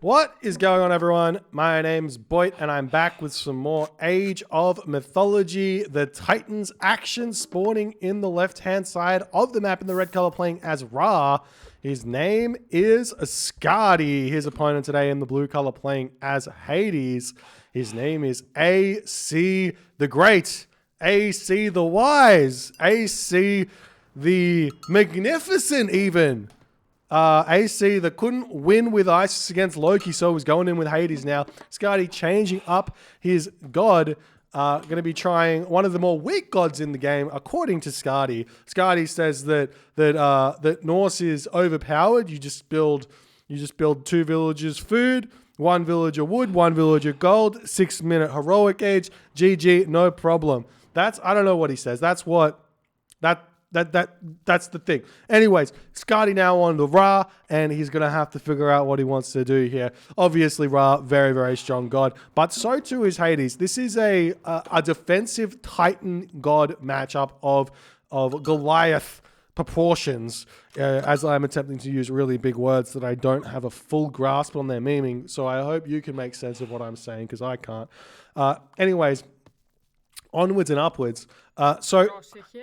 What is going on, everyone? My name's Boit, and I'm back with some more Age of Mythology. The Titans action spawning in the left-hand side of the map in the red color, playing as Ra. His name is Skady. His opponent today in the blue color, playing as Hades. His name is AC the Great, AC the Wise, AC the Magnificent even. AC that couldn't win with Isis against Loki, so was going in with Hades now. Skady changing up his god. Going to be trying one of the more weak gods in the game, according to Skady. Skady says that Norse is overpowered. You just build 2 villagers food, 1 villager wood, 1 villager gold, 6-minute heroic age, GG, no problem. I don't know what he says. That's the thing. Anyways, Skady now on the Ra, and he's going to have to figure out what he wants to do here. Obviously, Ra, very, very strong god, but so too is Hades. This is a defensive Titan god matchup of Goliath proportions, as I'm attempting to use really big words that I don't have a full grasp on their meaning, so I hope you can make sense of what I'm saying, because I can't. Anyways, onwards and upwards. So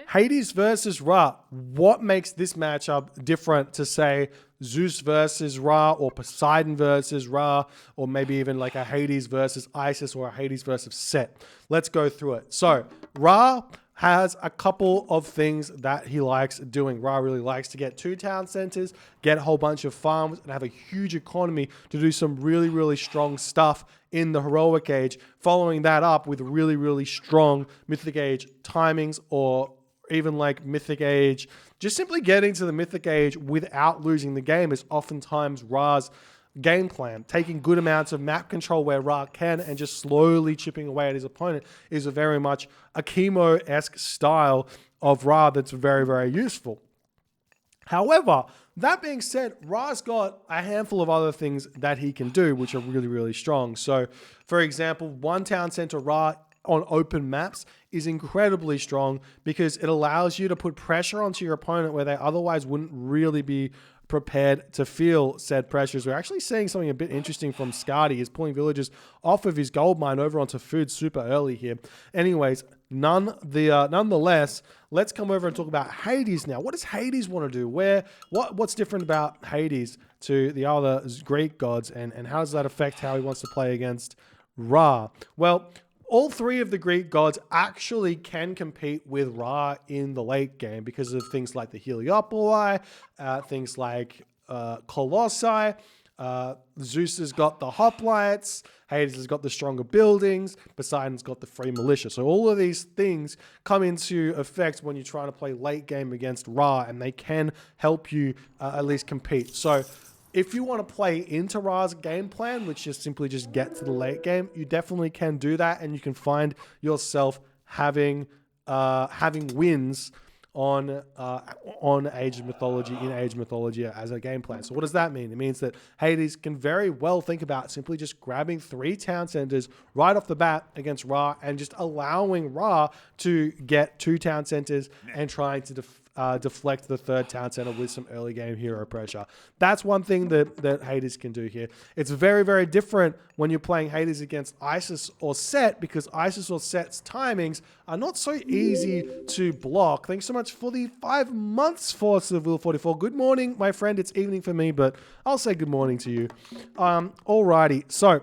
Hades versus Ra. What makes this matchup different to, say, Zeus versus Ra, or Poseidon versus Ra, or maybe even like a Hades versus Isis or a Hades versus Set? Let's go through it. So Ra has a couple of things that he likes doing. Ra really likes to get 2 town centers, get a whole bunch of farms, and have a huge economy to do some really, really strong stuff in the heroic age, following that up with really, really strong mythic age timings, or even like mythic age. Just simply getting to the mythic age without losing the game is oftentimes Ra's game plan. Taking good amounts of map control where Ra can and just slowly chipping away at his opponent is a very much a chemo-esque style of Ra that's very, very useful. However, that being said, Ra's got a handful of other things that he can do, which are really, really strong. So, for example, 1 town center Ra on open maps is incredibly strong because it allows you to put pressure onto your opponent where they otherwise wouldn't really be prepared to feel said pressures. We're actually seeing something a bit interesting from Skady. He's pulling villagers off of his gold mine over onto food super early here. Anyways, nonetheless, let's come over and talk about Hades now. What does Hades want to do? What's different about Hades to the other Greek gods, and how does that affect how he wants to play against Ra? Well, all 3 of the Greek gods actually can compete with Ra in the late game because of things like the Heliopoli, things like Colossi. Zeus has got the hoplites, Hades has got the stronger buildings, Poseidon's got the free militia. So all of these things come into effect when you're trying to play late game against Ra, and they can help you at least compete. So if you want to play into Ra's game plan, which is simply just get to the late game, you definitely can do that, and you can find yourself having wins on Age of Mythology, in Age of Mythology as a game plan. So what does that mean? It means that Hades can very well think about simply just grabbing 3 town centers right off the bat against Ra, and just allowing Ra to get 2 town centers and trying to deflect the 3rd town center with some early game hero pressure. That's one thing that Hades can do here. It's very, very different when you're playing Hades against Isis or Set, because Isis or Set's timings are not so easy to block. Thanks so much for the 5 months for Seville 44. Good morning, my friend. It's evening for me, but I'll say good morning to you. Alrighty, so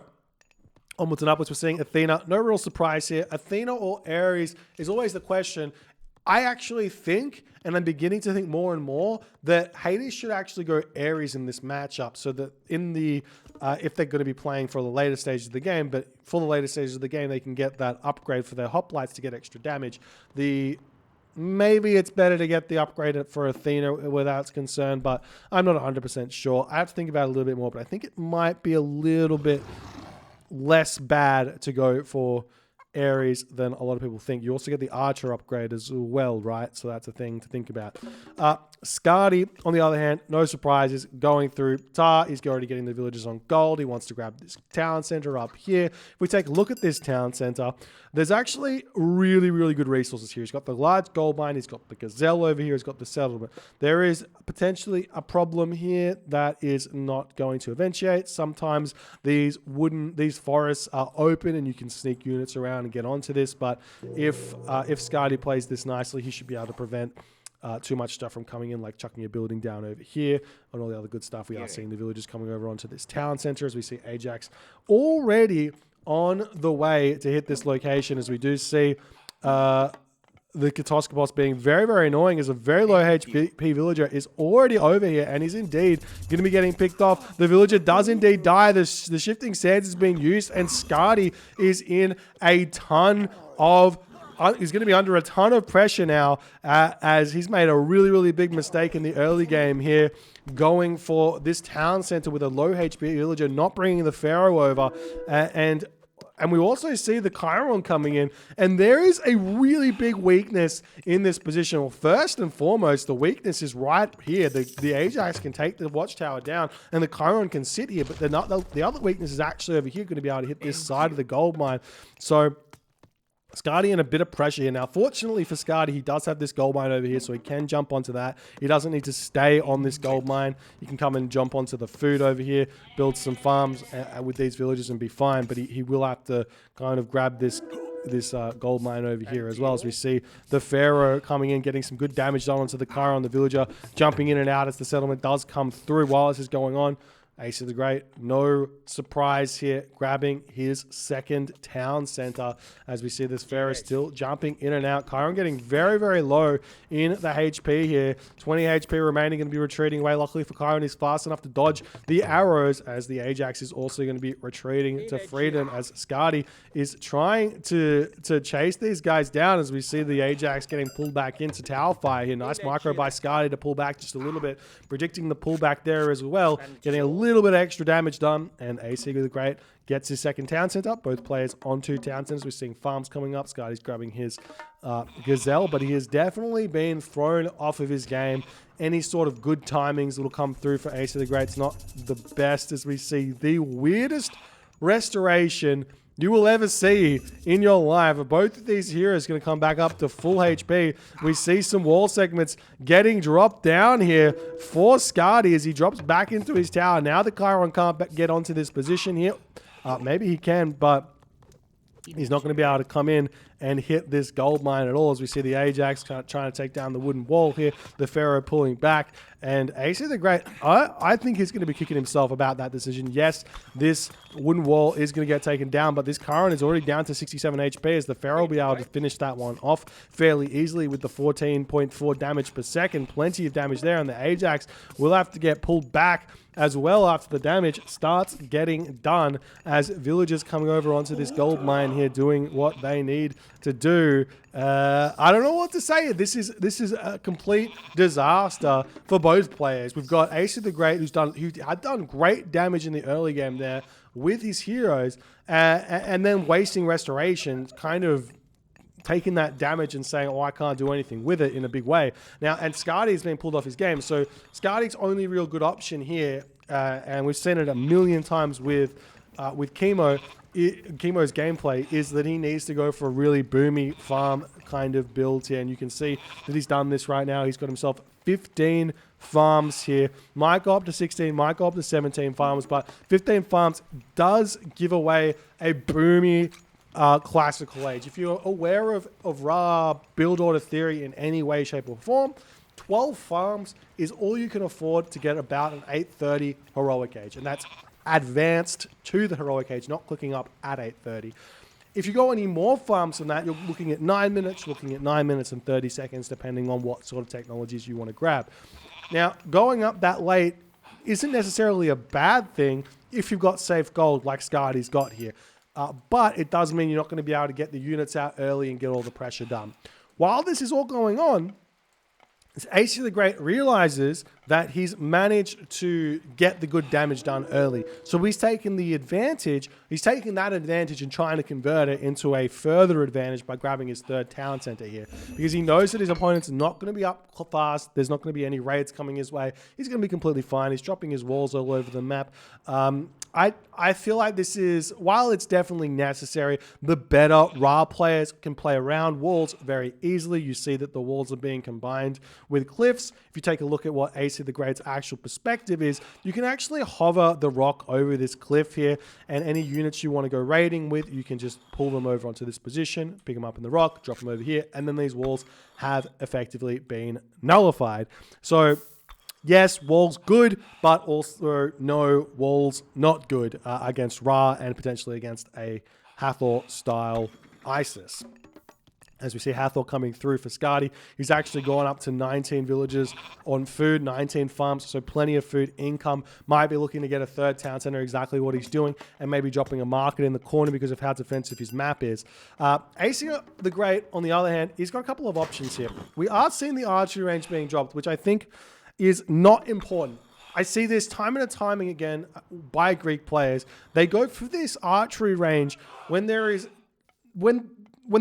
onwards and upwards, we're seeing Athena. No real surprise here. Athena or Ares is always the question. I actually think, and I'm beginning to think more and more, that Hades should actually go Ares in this matchup, so that in the if they're going to be playing for the later stages of the game, but for the later stages of the game, they can get that upgrade for their hoplites to get extra damage. Maybe it's better to get the upgrade for Athena where that's concerned, but I'm not 100% sure. I have to think about it a little bit more, but I think it might be a little bit less bad to go for Ares than a lot of people think. You also get the Archer upgrade as well, right? So that's a thing to think about. Skady, on the other hand, no surprises, going through tar. He's already getting the villagers on gold. He wants to grab this town center up here. If we take a look at this town center, there's actually really, really good resources here. He's got the large gold mine. He's got the gazelle over here. He's got the settlement. There is potentially a problem here that is not going to eventuate. Sometimes these forests are open and you can sneak units around and get onto this. But if Skady plays this nicely, he should be able to prevent too much stuff from coming in, like chucking a building down over here and all the other good stuff. We are seeing the villagers coming over onto this town center as we see Ajax already on the way to hit this location, as we do see the Katoskopos being very, very annoying, as a very low HP villager is already over here and is indeed going to be getting picked off. The villager does indeed die. The shifting sands is being used and Skady is in a ton of he's going to be under a ton of pressure now as he's made a really, really big mistake in the early game here, going for this town center with a low HP villager, not bringing the Pharaoh over. And we also see the Chiron coming in, and there is a really big weakness in this position. Well, first and foremost, the weakness is right here. The Ajax can take the watchtower down, and the Chiron can sit here, but the other weakness is actually over here, going to be able to hit this side of the gold mine. So Skady in a bit of pressure here. Now, fortunately for Skady, he does have this gold mine over here, so he can jump onto that. He doesn't need to stay on this gold mine. He can come and jump onto the food over here, build some farms with these villages and be fine, but he will have to kind of grab this gold mine over here, as well as we see the Pharaoh coming in, getting some good damage done onto the Chiron, the villager jumping in and out as the settlement does come through while this is going on. Ace of the Great, no surprise here, grabbing his second town center as we see this Pharaoh still jumping in and out. Chiron getting very, very low in the HP here. 20 HP remaining, going to be retreating away. Luckily for Chiron, he's fast enough to dodge the arrows as the Ajax is also going to be retreating to freedom as Skady is trying to chase these guys down as we see the Ajax getting pulled back into tower fire here. Nice micro by Skady to pull back just a little bit, predicting the pullback there as well, getting a little bit of extra damage done, and AC the Great gets his second town center. Both players on 2 town centers. We're seeing farms coming up. Skady's grabbing his gazelle, but he has definitely been thrown off of his game. Any sort of good timings that will come through for AC the Great's not the best, as we see the weirdest restoration you will ever see in your life. Both of these heroes going to come back up to full HP. We see some wall segments getting dropped down here for Skady as he drops back into his tower. Now the Chiron can't get onto this position here. Maybe he can, but he's not going to be able to come in and hit this gold mine at all, as we see the Ajax trying to take down the wooden wall here. The Pharaoh pulling back. And AC the Great, I think he's going to be kicking himself about that decision. Yes, this wooden wall is going to get taken down, but this Chiron is already down to 67 HP as the Pharaoh will be able to finish that one off fairly easily with the 14.4 damage per second. Plenty of damage there, and the Ajax will have to get pulled back as well after the damage starts getting done as villagers coming over onto this gold mine here doing what they need to do. I don't know what to say. This is a complete disaster for both players. We've got Ace of the Great who had done great damage in the early game there with his heroes, and then wasting restoration, kind of taking that damage and saying, oh, I can't do anything with it in a big way. Now, and Skady's been pulled off his game. So Skady's only real good option here, and we've seen it a million times with Chemo, Chemo's gameplay, is that he needs to go for a really boomy farm kind of build here. And you can see that he's done this right now. He's got himself 15 farms here. Might go up to 16, might go up to 17 farms, but 15 farms does give away a boomy classical age. If you're aware of Ra build order theory in any way, shape, or form, 12 farms is all you can afford to get about an 830 heroic age, and that's advanced to the heroic age, not clicking up at 830. If you go any more farms than that, you're looking at 9 minutes, looking at 9 minutes and 30 seconds, depending on what sort of technologies you want to grab. Now, going up that late isn't necessarily a bad thing if you've got safe gold like Skady's got here. But it does mean you're not going to be able to get the units out early and get all the pressure done. While this is all going on, AC the Great realizes that he's managed to get the good damage done early. So he's taking the advantage, he's taking that advantage and trying to convert it into a further advantage by grabbing his third town center here. Because he knows that his opponent's not going to be up fast, there's not going to be any raids coming his way, he's going to be completely fine, he's dropping his walls all over the map. I feel like this is, while it's definitely necessary, the better Ra players can play around walls very easily. You see that the walls are being combined with cliffs. If you take a look at what AC the Great's actual perspective is, you can actually hover the rock over this cliff here, and any units you want to go raiding with, you can just pull them over onto this position, pick them up in the rock, drop them over here, and then these walls have effectively been nullified. So yes, walls good, but also no, walls not good against Ra and potentially against a Hathor-style ISIS. As we see Hathor coming through for Skady, he's actually gone up to 19 villages on food, 19 farms, so plenty of food income. Might be looking to get a third town center, exactly what he's doing, and maybe dropping a market in the corner because of how defensive his map is. AC the Great, on the other hand, he's got a couple of options here. We are seeing the archery range being dropped, which I think is not important. I see this time and time again by Greek players. They go for this archery range when there is, when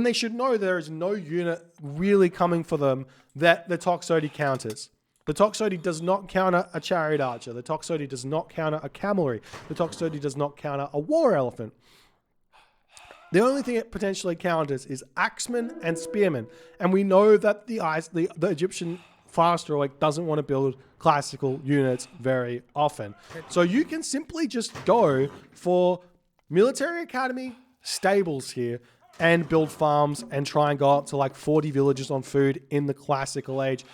they should know there is no unit really coming for them that the Toxotes counters. The Toxotes does not counter a chariot archer. The Toxotes does not counter a cavalry. The Toxotes does not counter a war elephant. The only thing it potentially counters is axemen and spearmen. And we know that the Egyptian fast heroic doesn't want to build classical units very often. So you can simply just go for military academy stables here and build farms and try and go up to like 40 villages on food in the classical age.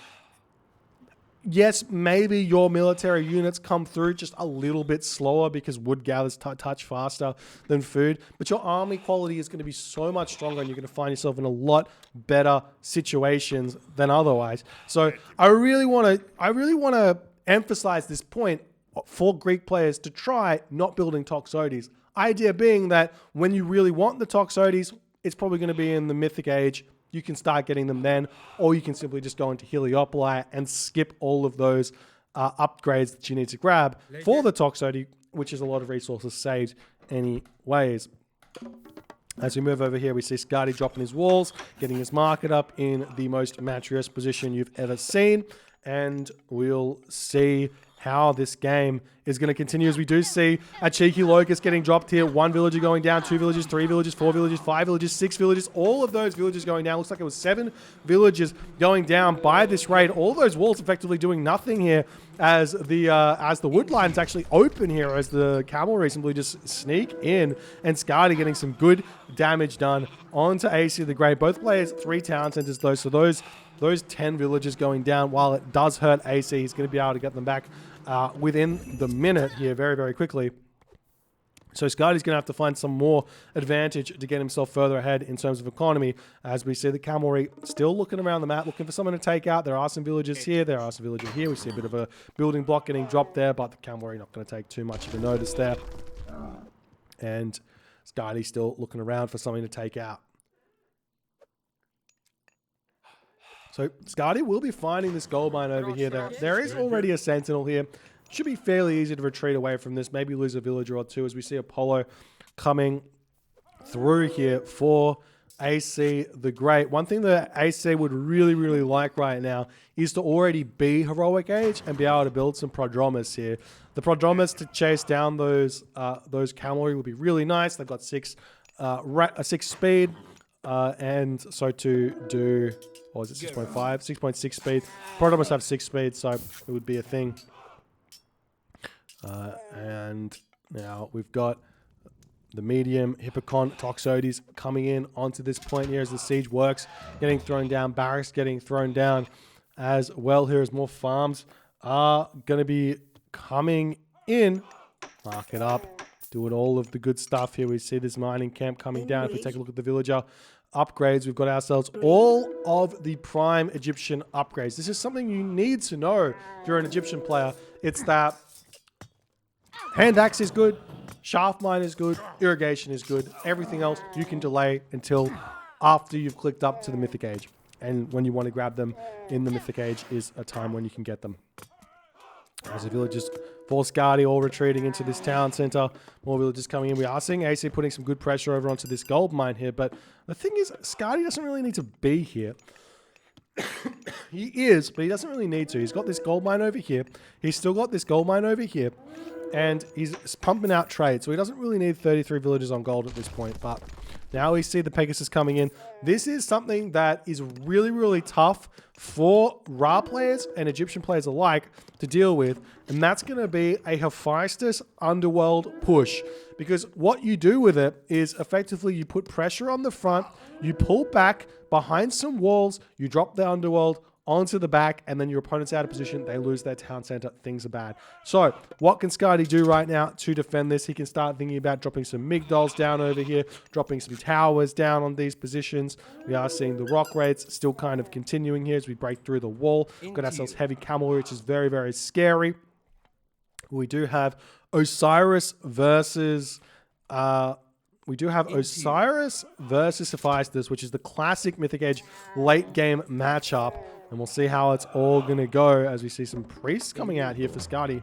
Yes, maybe your military units come through just a little bit slower because wood gathers touch faster than food, but your army quality is going to be so much stronger and you're going to find yourself in a lot better situations than otherwise. So I really want to emphasize this point for Greek players to try not building Toxotes. Idea being that when you really want the Toxotes, it's probably going to be in the Mythic Age. You can start getting them then, or you can simply just go into Heliopoli and skip all of those upgrades that you need to grab for the Toxotes, which is a lot of resources saved anyways. As we move over here, we see Skady dropping his walls, getting his market up in the most matchless position you've ever seen, and we'll see how this game is going to continue as we do see a cheeky locust getting dropped here. One villager going down, 2 villages, 3 villages, 4 villages, 5 villages, 6 villages. All of those villages going down. Looks like it was 7 villages going down by this raid. All those walls effectively doing nothing here as the wood line's actually open here as the cavalry simply just sneak in, and Skady getting some good damage done onto AC the Great. Both players 3 town centers though, so those 10 villages going down, while it does hurt AC, he's going to be able to get them back within the minute here very, very quickly. So Skady's going to have to find some more advantage to get himself further ahead in terms of economy, as we see the cavalry still looking around the map, looking for someone to take out. There are some villages here, there are some villages here. We see a bit of a building block getting dropped there, but the cavalry not going to take too much of a notice there. And Skady's still looking around for something to take out. So Skady will be finding this gold mine over here. There is already a sentinel here. Should be fairly easy to retreat away from this. Maybe lose a villager or two as we see Apollo coming through here for AC the Great. One thing that AC would really, really like right now is to already be heroic age and be able to build some prodromus here. The prodromus to chase down those cavalry would be really nice. They've got 6 speed. And so to do, or is it 6.5? 6.6 speed. Prodromus have 6 speed, so it would be a thing. And now we've got the medium Hippocon Toxotes coming in onto this point here as the siege works, getting thrown down, barracks getting thrown down as well here as more farms are going to be coming in. Mark it up. Doing all of the good stuff here. We see this mining camp coming down. If we take a look at the villager upgrades, we've got ourselves all of the prime Egyptian upgrades. This is something you need to know if you're an Egyptian player. It's that hand axe is good, shaft mine is good, irrigation is good. Everything else you can delay until after you've clicked up to the Mythic Age. And when you want to grab them in the Mythic Age is a time when you can get them. As the villagers for Skady all retreating into this town center. More villagers coming in. We are seeing AC putting some good pressure over onto this gold mine here. But the thing is, Skady doesn't really need to be here. He is, but he doesn't really need to. He's got this gold mine over here. He's still got this gold mine over here. And he's pumping out trade. So he doesn't really need 33 villagers on gold at this point. But now we see the Pegasus coming in. This is something that is really, really tough for Ra players and Egyptian players alike to deal with. And that's going to be a Hephaestus Underworld push. Because what you do with it is effectively you put pressure on the front, you pull back behind some walls, you drop the Underworld onto the back, and then your opponent's out of position, they lose their town center, things are bad. So, what can Skady do right now to defend this? He can start thinking about dropping some migdols down over here, dropping some towers down on these positions. We are seeing the rock rates still kind of continuing here as we break through the wall. We've got ourselves heavy cavalry, which is very, very scary. We do have Osiris versus... Osiris versus Hephaestus, which is the classic Mythic Age late game matchup. And we'll see how it's all going to go as we see some priests coming out here for Skady.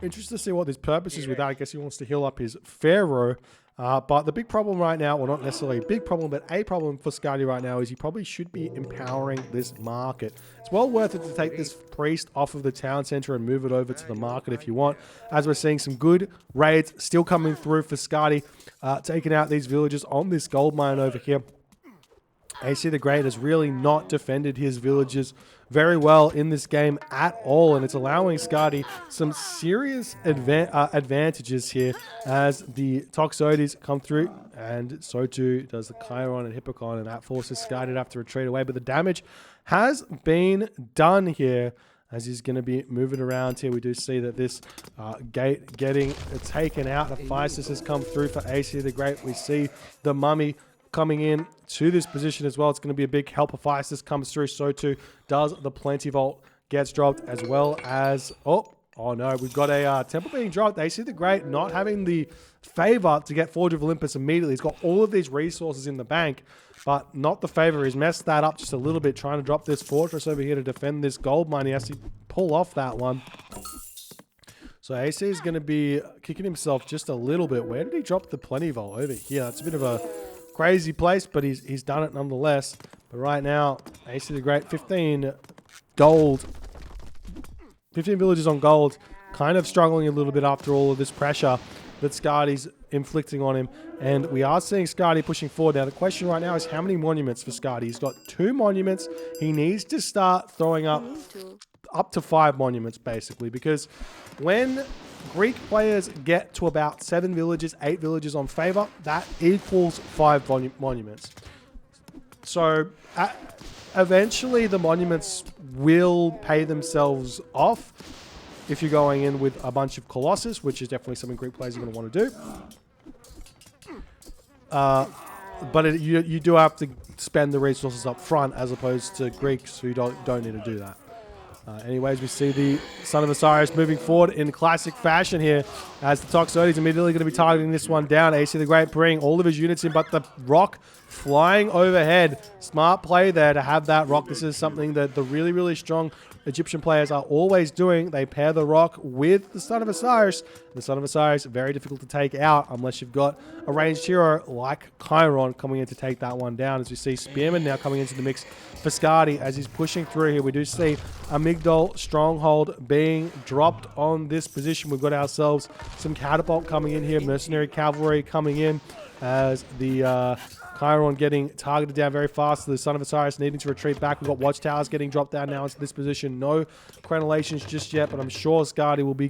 Interested to see what his purpose is with that. I guess he wants to heal up his Pharaoh. But the big problem right now, well, not necessarily a big problem, but a problem for Skady right now is he probably should be empowering this market. It's well worth it to take this priest off of the town center and move it over to the market if you want. As we're seeing some good raids still coming through for Skady, taking out these villagers on this gold mine over here. AC the Great has really not defended his villages very well in this game at all, and it's allowing Skady some serious advantages here as the Toxotes come through, and so too does the Chiron and Hippocon, and that forces Skady to have to retreat away. But the damage has been done here as he's going to be moving around here. We do see that this gate getting taken out. Hephaestus has come through for AC the Great. We see the mummy coming in to this position as well. It's going to be a big help. Hephaestus comes through, so too does the Plenty Vault gets dropped, as well as oh no, we've got a temple being dropped. They see the Great not having the favor to get Forge of Olympus immediately. He's got all of these resources in the bank, but not the favor. He's messed that up just a little bit, trying to drop this fortress over here to defend this gold mine. He has to pull off that one. So AC is going to be kicking himself just a little bit. Where did he drop the Plenty Vault? Over here. That's a bit of a crazy place, but he's done it nonetheless. But right now, AC the Great, 15 gold. 15 villages on gold. Kind of struggling a little bit after all of this pressure that Skady's inflicting on him. And we are seeing Skady pushing forward. Now, the question right now is how many monuments for Skady? He's got 2 monuments. He needs to start throwing up to 5 monuments, basically. Because when Greek players get to about 7 villages, 8 villages on favor, that equals 5 monuments. So eventually the monuments will pay themselves off if you're going in with a bunch of Colossus, which is definitely something Greek players are going to want to do. But you do have to spend the resources up front, as opposed to Greeks who don't need to do that. Anyways, we see the Son of Osiris moving forward in classic fashion here, as the Toxotes immediately going to be targeting this one down. AC the Great bringing all of his units in, but the rock flying overhead. Smart play there to have that rock. This is something that the really, really strong Egyptian players are always doing. They pair the rock with the Son of Osiris. The Son of Osiris, very difficult to take out unless you've got a ranged hero like Chiron coming in to take that one down. As we see Spearman now coming into the mix for Skady as he's pushing through here. We do see a Migdol stronghold being dropped on this position. We've got ourselves some catapult coming in here, mercenary cavalry coming in as the Chiron getting targeted down very fast. The Son of Osiris needing to retreat back. We've got watchtowers getting dropped down now into this position. No crenellations just yet, but I'm sure Skady will be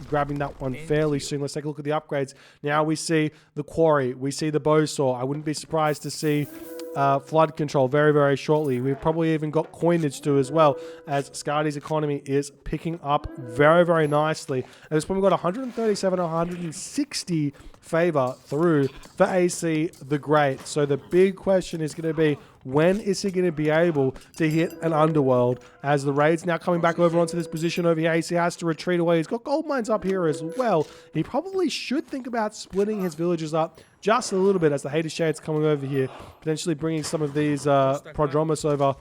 grabbing that one fairly soon. Let's take a look at the upgrades. Now we see the quarry. We see the bowsaw. I wouldn't be surprised to see flood control very, very shortly. We've probably even got coinage too as well, as Skady's economy is picking up very, very nicely. At this point, we've got 137, 160 favor through for AC the Great. So the big question is going to be, when is he going to be able to hit an underworld? As the raid's now coming back over onto this position over here, AC has to retreat away. He's got gold mines up here as well. He probably should think about splitting his villages up just a little bit, as the Hater Shade's coming over here, potentially bringing some of these Prodromus over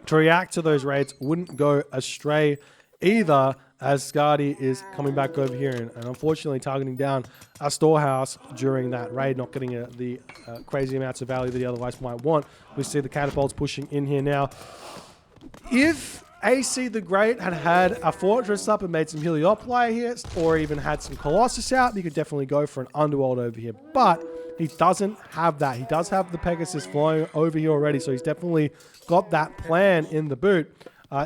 to react to those raids. Wouldn't go astray either, as Skady is coming back over here and unfortunately targeting down a storehouse during that raid, not getting the crazy amounts of value that he otherwise might want. We see the catapults pushing in here now. If AC the Great had a fortress up and made some Heliopoli here, or even had some Colossus out, you could definitely go for an Underworld over here. But he doesn't have that. He does have the Pegasus flying over here already, so he's definitely got that plan in the boot.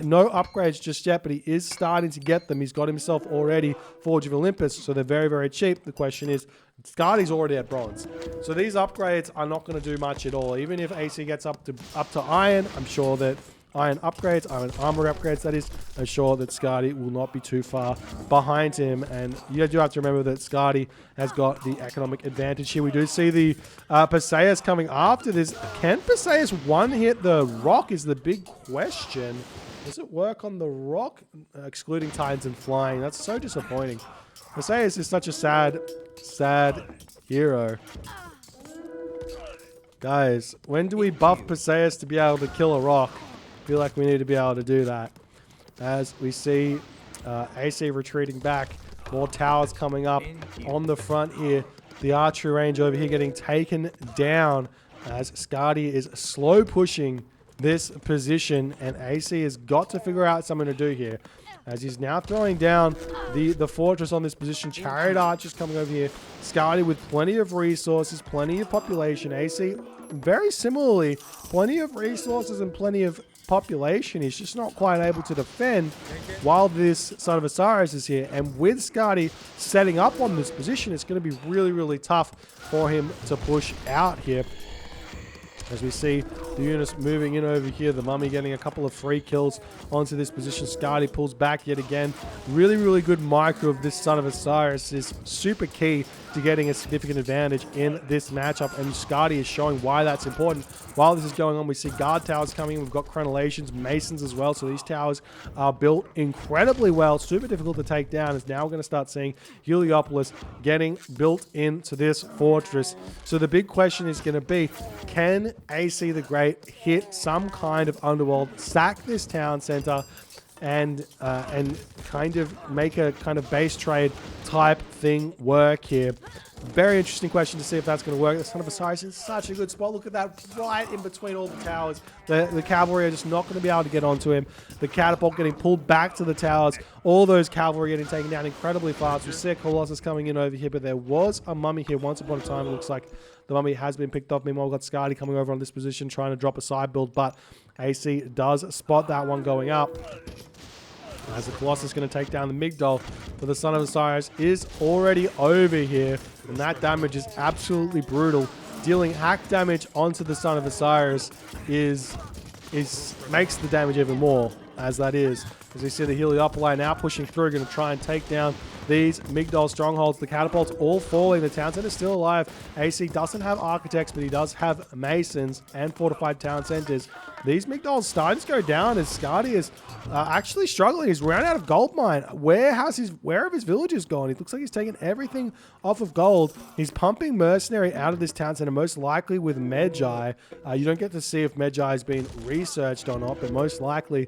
No upgrades just yet, but he is starting to get them. He's got himself already Forge of Olympus, so they're very, very cheap. The question is, Skady's already at bronze. So these upgrades are not going to do much at all. Even if AC gets up to iron, I'm sure that iron upgrades, iron armor upgrades, that is, I'm sure that Skady will not be too far behind him. And you do have to remember that Skady has got the economic advantage here. We do see the Perseus coming after this. Can Perseus one-hit the rock is the big question. Does it work on the rock? Excluding Titans and flying. That's so disappointing. Perseus is such a sad, sad hero. Guys, when do we buff Perseus to be able to kill a rock? I feel like we need to be able to do that. As we see AC retreating back. More towers coming up on the front here. The archery range over here getting taken down as Skady is slow pushing this position, and AC has got to figure out something to do here. As he's now throwing down the fortress on this position. Chariot archers coming over here. Skady with plenty of resources, plenty of population. AC, very similarly, plenty of resources and plenty of population. He's just not quite able to defend while this Son of Osiris is here. And with Skady setting up on this position, it's going to be really, really tough for him to push out here. As we see the units moving in over here, the Mummy getting a couple of free kills onto this position. Skady pulls back yet again. Really, really good micro of this Son of Osiris is super key to getting a significant advantage in this matchup, and Skady is showing why that's important. While this is going on, we see guard towers coming in. We've got crenellations, masons as well, so these towers are built incredibly well. Super difficult to take down, as now we're going to start seeing Heliopolis getting built into this fortress. So the big question is going to be, can AC the Great hit some kind of underworld, sack this town center, and kind of make a kind of base trade type thing work here? Very interesting question to see if that's going to work. The Son of Osiris is such a good spot. Look at that, right in between all the towers. The cavalry are just not going to be able to get onto him. The catapult getting pulled back to the towers. All those cavalry getting taken down incredibly fast. We see a Colossus coming in over here, but there was a Mummy here once upon a time. It looks like the Mummy has been picked off. Meanwhile, we've got Skady coming over on this position, trying to drop a side build, but AC does spot that one going up. As the Colossus is going to take down the Migdol, but the Son of Osiris is already over here, and that damage is absolutely brutal. Dealing hack damage onto the Son of Osiris makes the damage even more, as that is. As we see the Heliopoli now pushing through, going to try and take down these Migdol strongholds. The catapults all falling. The town center is still alive. AC doesn't have architects, but he does have masons and fortified town centers. These Migdols starting to go down as Skady is actually struggling. He's run out of gold mine. Where have his villages gone? It looks like he's taken everything off of gold. He's pumping mercenary out of this town center, most likely with Medjai. You don't get to see if Medjai has been researched or not, but most likely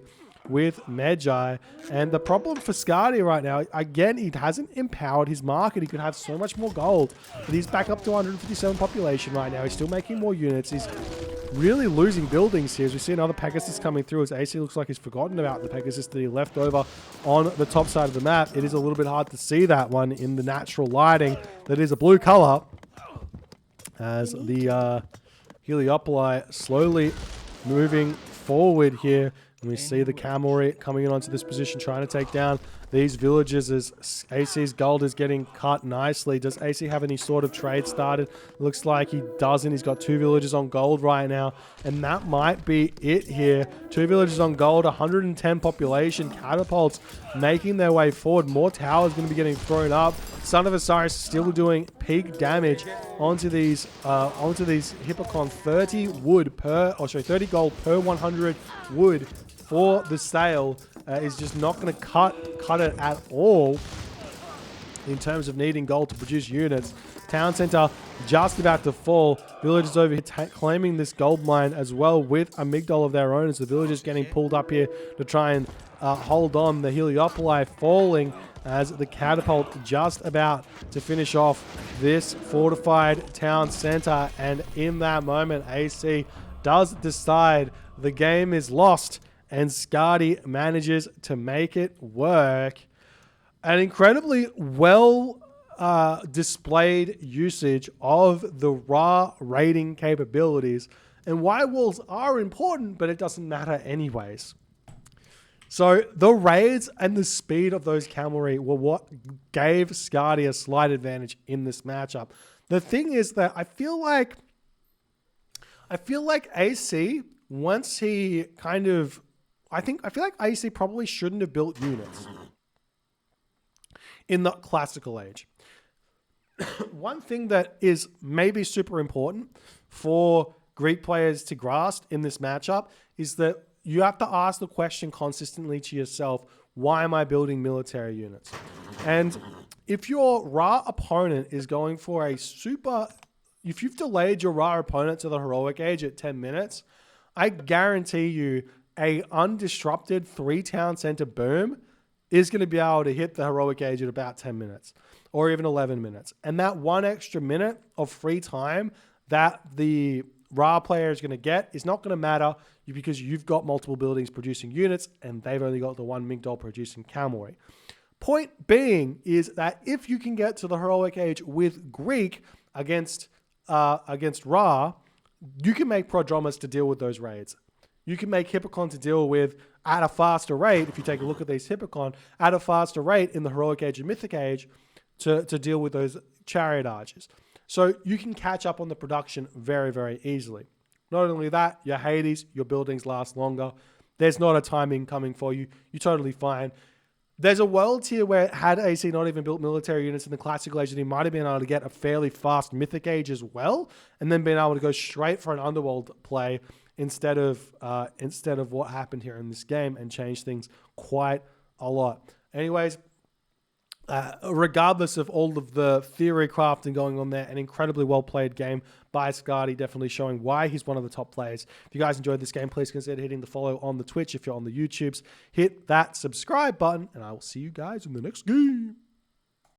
with Medjai. And the problem for Skady right now, again, he hasn't empowered his market. He could have so much more gold, but he's back up to 157 population right now. He's still making more units. He's really losing buildings here. As we see another Pegasus coming through, as AC looks like he's forgotten about the Pegasus that he left over on the top side of the map. It is a little bit hard to see that one in the natural lighting. That is a blue color, as the Heliopoli slowly moving forward here. And we see the cavalry coming in onto this position, trying to take down these villages as AC's gold is getting cut nicely. Does AC have any sort of trade started? Looks like he doesn't. He's got 2 villages on gold right now, and that might be it here. 2 villages on gold, 110 population. Catapults making their way forward. More towers going to be getting thrown up. Son of Osiris still doing peak damage onto these Hippocon. 30 gold per 100 wood for the sale is just not going to cut it at all in terms of needing gold to produce units. Town center just about to fall. Villagers over here claiming this gold mine as well with a Migdol of their own, as the villagers getting pulled up here to try and hold on. The Heliopoli falling as the catapult just about to finish off this fortified town center. And in that moment, AC does decide the game is lost, and Skady manages to make it work. An incredibly well displayed usage of the raw raiding capabilities, and why walls are important, but it doesn't matter anyways. So the raids and the speed of those cavalry were what gave Skady a slight advantage in this matchup. The thing is that I feel like AC, once he kind of, I feel like AC probably shouldn't have built units in the classical age. One thing that is maybe super important for Greek players to grasp in this matchup is that you have to ask the question consistently to yourself, why am I building military units? And if your Ra opponent is going for a super, if you've delayed your Ra opponent to the heroic age at 10 minutes, I guarantee you a undisrupted 3-town center boom is going to be able to hit the heroic age at about 10 minutes or even 11 minutes. And that one extra minute of free time that the Ra player is going to get is not going to matter because you've got multiple buildings producing units and they've only got the one Migdol producing cavalry. Point being is that if you can get to the heroic age with Greek against Ra, you can make Prodromus to deal with those raids. You can make Hippocon to deal with at a faster rate, if you take a look at these Hippocon, at a faster rate in the heroic age and mythic age to deal with those chariot archers. So you can catch up on the production very, very easily. Not only that, your Hades, your buildings last longer. There's not a timing coming for you. You're totally fine. There's a world here where had AC not even built military units in the classical age, he might have been able to get a fairly fast mythic age as well, and then being able to go straight for an underworld play instead of what happened here in this game, and change things quite a lot. Anyways, regardless of all of the theory crafting going on there, an incredibly well played game by Skady, definitely showing why he's one of the top players. If you guys enjoyed this game, please consider hitting the follow on the Twitch. If you're on the YouTubes, hit that subscribe button, and I will see you guys in the next game.